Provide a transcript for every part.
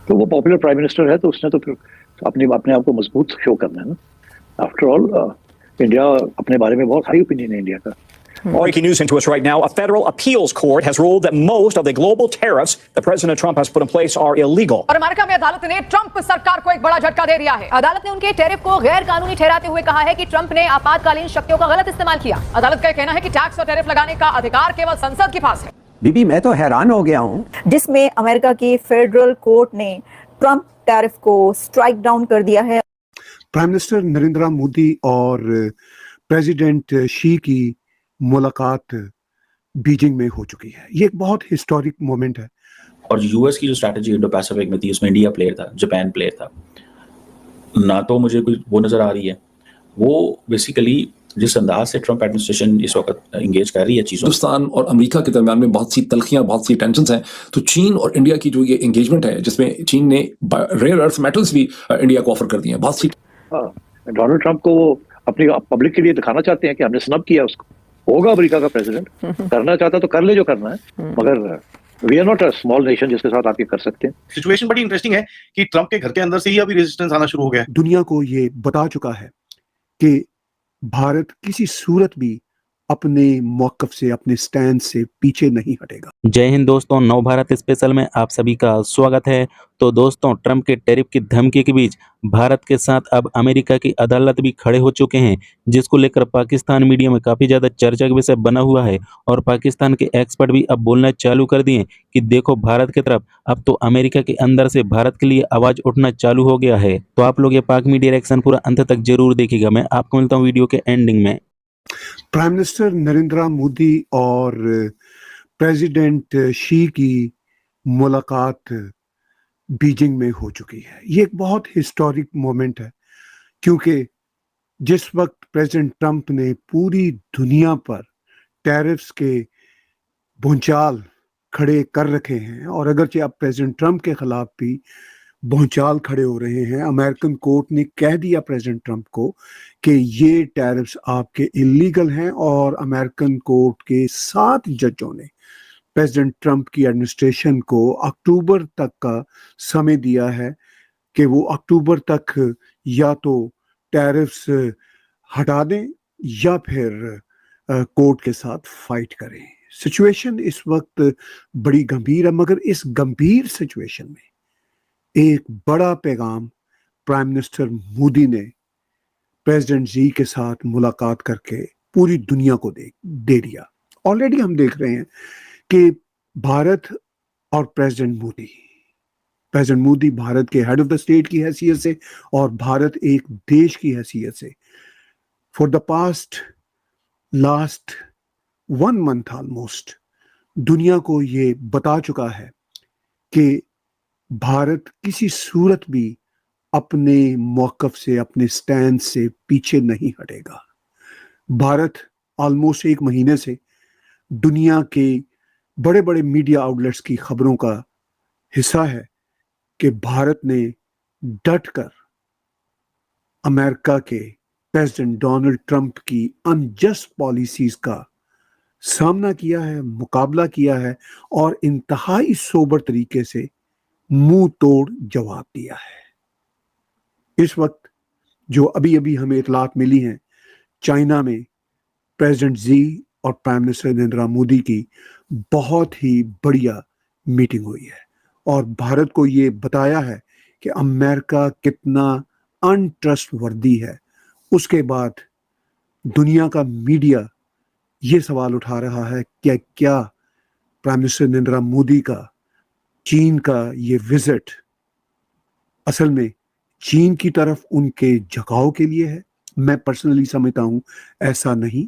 तो वो popular prime minister है, तो उसने तो फिर अपने आप को मजबूत शो करना है ना। आफ्टर ऑल इंडिया अपने बारे में बहुत हाई ओपिनियन है इंडिया का। Breaking news into us right now. A federal appeals court has ruled that most of the global tariffs that President Trump has put in place are illegal. और America में अदालत ने Trump सरकार को एक बड़ा झटका दे दिया है। अदालत ने उनके टैरिफ को गैर कानूनी ठहराते हुए कहा है कि ट्रंप ने आपातकालीन शक्तियों का गलत इस्तेमाल किया। अदालत का कहना है कि टैक्स और टैरिफ लगाने का अधिकार केवल संसद के पास है। बीबी मैं तो हैरान हो गया हूँ, जिसमें अमेरिका की फेडरल कोर्ट ने ट्रंप टैरिफ को स्ट्राइक डाउन कर दिया है। प्राइम मिनिस्टर नरेंद्र मोदी और प्रेसिडेंट शी की मुलाकात बीजिंग में हो चुकी है। ये एक बहुत हिस्टोरिक मोमेंट है। और यूएस की जो स्ट्रैटेजी इंडो पैसिफिक में थी, उसमें इंडिया प्लेयर था, जापान प्लेयर था ना। तो मुझे कुछ वो नजर आ रही है, वो बेसिकली जिस अंदाज से ट्रंप एडमिनिस्ट्रेशन इस वक्त एंगेज कर रही है चीज़ों, हिंदुस्तान और अमेरिका के दरमियान में बहुत सी तलखियां, बहुत सी टेंशन्स हैं। तो चीन और इंडिया की जो ये एंगेजमेंट है, जिसमें चीन ने रेयर अर्थ मेटल्स भी इंडिया को ऑफर कर दिए हैं, बहुत सी। डोनाल्ड ट्रंप को वो अपनी पब्लिक के लिए दिखाना चाहते हैं कि हमने स्नब किया उसको। होगा अमेरिका का प्रेसिडेंट, करना चाहता तो कर ले जो करना है, मगर we are not a small nation जिसके साथ आप ये कर सकते हैं। सिचुएशन बड़ी इंटरेस्टिंग है कि ट्रंप के घर के अंदर से ही अभी रेजिस्टेंस आना शुरू हो गया है। दुनिया को ये बता चुका है कि भारत किसी सूरत भी अपने मौकफ से, अपने स्टैंड से पीछे नहीं हटेगा। जय हिंद दोस्तों, नव भारत स्पेशल में आप सभी का स्वागत है। तो दोस्तों, ट्रंप के टैरिफ की धमकी के बीच भारत के साथ अब अमेरिका की अदालत भी खड़े हो चुके हैं, जिसको लेकर पाकिस्तान मीडिया में काफी ज्यादा चर्चा का विषय बना हुआ है। और पाकिस्तान के एक्सपर्ट भी अब बोलना चालू कर दिए कि देखो, भारत की तरफ अब तो अमेरिका के अंदर से भारत के लिए आवाज उठना चालू हो गया है। तो आप लोग ये पाक मीडिया रिएक्शन पूरा अंत तक जरूर देखिएगा। मैं आपको मिलता हूँ वीडियो के एंडिंग में। प्राइम मिनिस्टर नरेंद्र मोदी और प्रेसिडेंट शी की मुलाकात बीजिंग में हो चुकी है। ये एक बहुत हिस्टोरिक मोमेंट है, क्योंकि जिस वक्त प्रेसिडेंट ट्रंप ने पूरी दुनिया पर टैरिफ्स के भूचाल खड़े कर रखे हैं, और अगरचे अब प्रेसिडेंट ट्रंप के खिलाफ भी भूचाल खड़े हो रहे हैं, अमेरिकन कोर्ट ने कह दिया प्रेसिडेंट ट्रंप को कि ये टैरिफ्स आपके इलीगल हैं, और अमेरिकन कोर्ट के 7 जजों ने प्रेसिडेंट ट्रंप की एडमिनिस्ट्रेशन को अक्टूबर तक का समय दिया है कि वो अक्टूबर तक या तो टैरिफ्स हटा दें या फिर कोर्ट के साथ फाइट करें। सिचुएशन इस वक्त बड़ी गंभीर है, मगर इस गंभीर सिचुएशन में एक बड़ा पैगाम प्राइम मिनिस्टर मोदी ने प्रेसिडेंट जी के साथ मुलाकात करके पूरी दुनिया को दे दिया। ऑलरेडी हम देख रहे हैं कि भारत और प्रेसिडेंट मोदी भारत के हेड ऑफ द स्टेट की हैसियत से और भारत एक देश की हैसियत से for the last 1 month almost दुनिया को ये बता चुका है कि भारत किसी सूरत भी अपने मौकफ से, अपने स्टैंड से पीछे नहीं हटेगा। भारत ऑलमोस्ट 1 महीने से दुनिया के बड़े बड़े मीडिया आउटलेट्स की खबरों का हिस्सा है कि भारत ने डट कर अमेरिका के प्रेसिडेंट डोनाल्ड ट्रंप की अनजस्ट पॉलिसीज का सामना किया है, मुकाबला किया है, और इंतहाई सोबर तरीके से मुंह तोड़ जवाब दिया है। इस वक्त जो अभी अभी हमें इतलात मिली हैं, चाइना में प्रेसिडेंट जी और प्राइम मिनिस्टर नरेंद्र मोदी की बहुत ही बढ़िया मीटिंग हुई है, और भारत को ये बताया है कि अमेरिका कितना अनट्रस्टवर्दी है। उसके बाद दुनिया का मीडिया ये सवाल उठा रहा है कि क्या प्राइम मिनिस्टर नरेंद्र मोदी का चीन का ये विजिट असल में चीन की तरफ उनके झुकाव के लिए है। मैं पर्सनली समझता हूं ऐसा नहीं।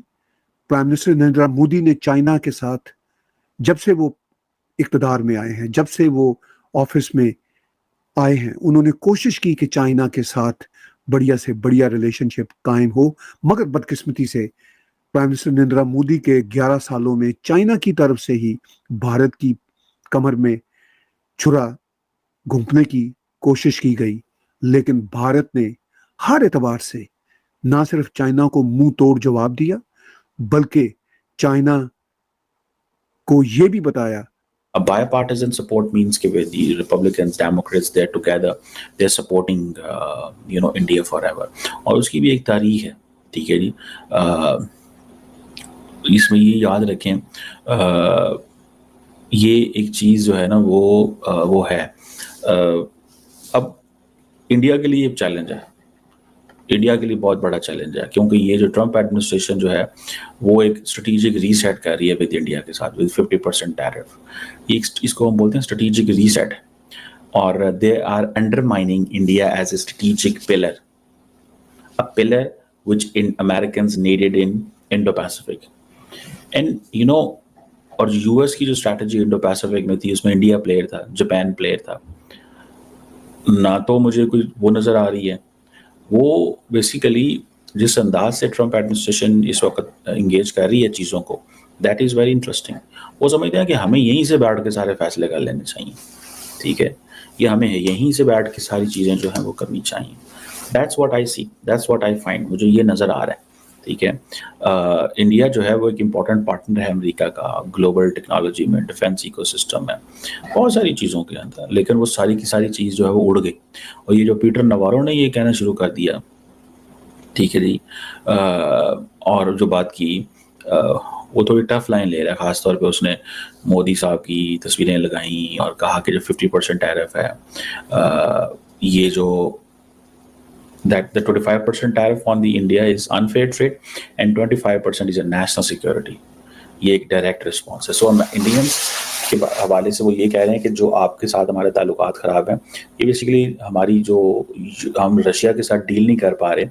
प्राइम मिनिस्टर नरेंद्र मोदी ने चाइना के साथ, जब से वो इक़्तिदार में आए हैं, जब से वो ऑफिस में आए हैं, उन्होंने कोशिश की कि चाइना के साथ बढ़िया से बढ़िया रिलेशनशिप कायम हो, मगर बदकिस्मती से प्राइम मिनिस्टर नरेंद्र मोदी के 11 सालों में चाइना की तरफ से ही भारत की कमर में छुरा घोंपने की कोशिश की गई। लेकिन भारत ने हर एतबार से ना सिर्फ चाइना को मुंह तोड़ जवाब दिया, बल्कि चाइना को यह भी बताया A bipartisan support means कि the Republicans, Democrats, they're together, they're supporting India forever. और उसकी भी एक तारीख है, ठीक है जी। इसमें ये याद रखें, ये एक चीज़ जो है ना वो है। अब इंडिया के लिए चैलेंज है, इंडिया के लिए बहुत बड़ा चैलेंज है, क्योंकि ये जो ट्रंप एडमिनिस्ट्रेशन जो है वो एक स्ट्रेटेजिक रीसेट कर रही है विद इंडिया के साथ, विद 50% टैरिफ। इसको हम बोलते हैं स्ट्रेटेजिक रीसेट, और they are undermining India as a strategic pillar, a pillar which in Americans needed in Indo Pacific. And और यूएस की जो स्ट्रैटेजी इंडो पैसिफिक में थी, उसमें इंडिया प्लेयर था, जापान प्लेयर था ना। तो मुझे कोई वो नज़र आ रही है, वो बेसिकली जिस अंदाज से ट्रंप एडमिनिस्ट्रेशन इस वक्त इंगेज कर रही है चीज़ों को, दैट इज़ वेरी इंटरेस्टिंग। वो समझते हैं कि हमें यहीं से बैठ के सारे फैसले कर लेने चाहिए, ठीक है, ये हमें यहीं से बैठ के सारी चीज़ें जो हैं वो करनी चाहिए। That's what I see, that's what I find, मुझे ये नज़र आ रहा है, ठीक है। इंडिया जो है वो एक इम्पॉर्टेंट पार्टनर है अमेरिका का ग्लोबल टेक्नोलॉजी में, डिफेंस इकोसिस्टम में, बहुत सारी चीज़ों के अंदर, लेकिन वो सारी की सारी चीज़ जो है वो उड़ गई। और ये जो पीटर नवारो ने ये कहना शुरू कर दिया, ठीक है जी, और जो बात की वो थोड़ी टफ लाइन ले रहा है, ख़ासतौर पे उसने मोदी साहब की तस्वीरें लगाई और कहा कि जो 50% टैरिफ है, ये जो that the 25% tariff on the India is unfair trade and 25% is a national security. ये एक डायरेक्ट रिस्पॉन्स है। सो इंडियंस के हवाले से वो ये कह रहे हैं कि जो आपके साथ हमारे ताल्लुकात ख़राब हैं, ये बेसिकली हमारी जो हम रशिया के साथ डील नहीं कर पा रहे,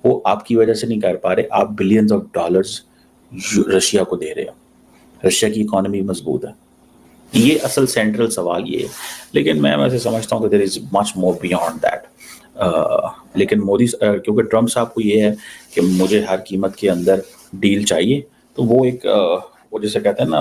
वो आपकी वजह से नहीं कर पा रहे। आप बिलियंस ऑफ डॉलर्स रशिया को दे रहे हो, रशिया की इकॉनमी मजबूत है। ये असल सेंट्रल सवाल ये है, लेकिन मैं वैसे समझता हूँ कि there is much more beyond that. लेकिन मोदी क्योंकि ट्रंप साहब को ये है कि मुझे हर कीमत के अंदर डील चाहिए, तो वो एक वो जैसे कहते हैं ना,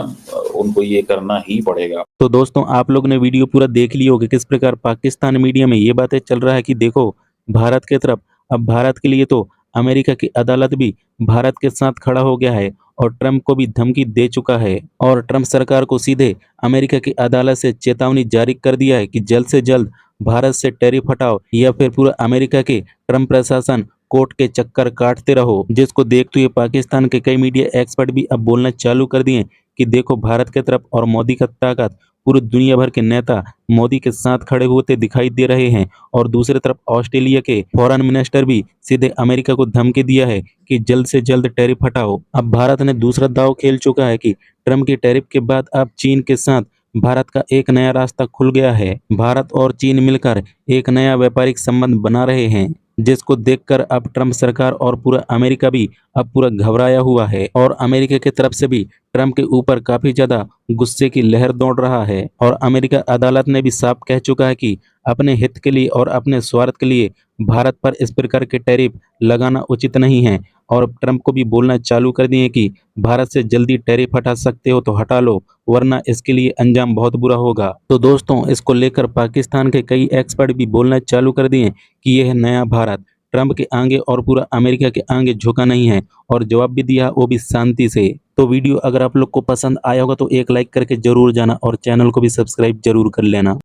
उनको ये करना ही पड़ेगा। तो दोस्तों, आप लोग ने वीडियो पूरा देख लिया होगा किस प्रकार पाकिस्तान मीडिया में ये बातें चल रहा है कि देखो भारत के तरफ, अब भारत के लिए तो अमेरिका की अदालत भी भारत के साथ खड़ा हो गया है और ट्रंप को भी धमकी दे चुका है, और ट्रंप सरकार को सीधे अमेरिका की अदालत से चेतावनी जारी कर दिया है कि जल्द से जल्द भारत से टैरिफ हटाओ या फिर पूरा अमेरिका के ट्रंप प्रशासन कोर्ट के चक्कर काटते रहो। जिसको देखते हुए पाकिस्तान के कई मीडिया एक्सपर्ट भी अब बोलना चालू कर दिए कि देखो भारत के तरफ और मोदी का ताकत, पूरी दुनिया भर के नेता मोदी के साथ खड़े होते दिखाई दे रहे हैं। और दूसरी तरफ ऑस्ट्रेलिया के फॉरेन मिनिस्टर भी सीधे अमेरिका को धमकी दिया है कि जल्द से जल्द टैरिफ हटाओ। अब भारत ने दूसरा दांव खेल चुका है कि ट्रंप के टैरिफ के बाद अब चीन के साथ भारत का एक नया रास्ता खुल गया है। भारत और चीन मिलकर एक नया व्यापारिक संबंध बना रहे हैं, जिसको देखकर अब ट्रंप सरकार और पूरा अमेरिका भी अब पूरा घबराया हुआ है, और अमेरिका की तरफ से भी ट्रंप के ऊपर काफी ज्यादा गुस्से की लहर दौड़ रहा है। और अमेरिका अदालत ने भी साफ कह चुका है कि अपने हित के लिए और अपने स्वार्थ के लिए भारत पर इस प्रकार के टैरिफ लगाना उचित नहीं है, और ट्रंप को भी बोलना चालू कर दिए कि भारत से जल्दी टैरिफ हटा सकते हो तो हटा लो, वरना इसके लिए अंजाम बहुत बुरा होगा। तो दोस्तों, इसको लेकर पाकिस्तान के कई एक्सपर्ट भी बोलना चालू कर दिए कि यह नया भारत ट्रंप के आगे और पूरा अमेरिका के आगे झुका नहीं है, और जवाब भी दिया वो भी शांति से। तो वीडियो अगर आप लोग को पसंद आया होगा तो एक लाइक करके जरूर जाना और चैनल को भी सब्सक्राइब जरूर कर लेना।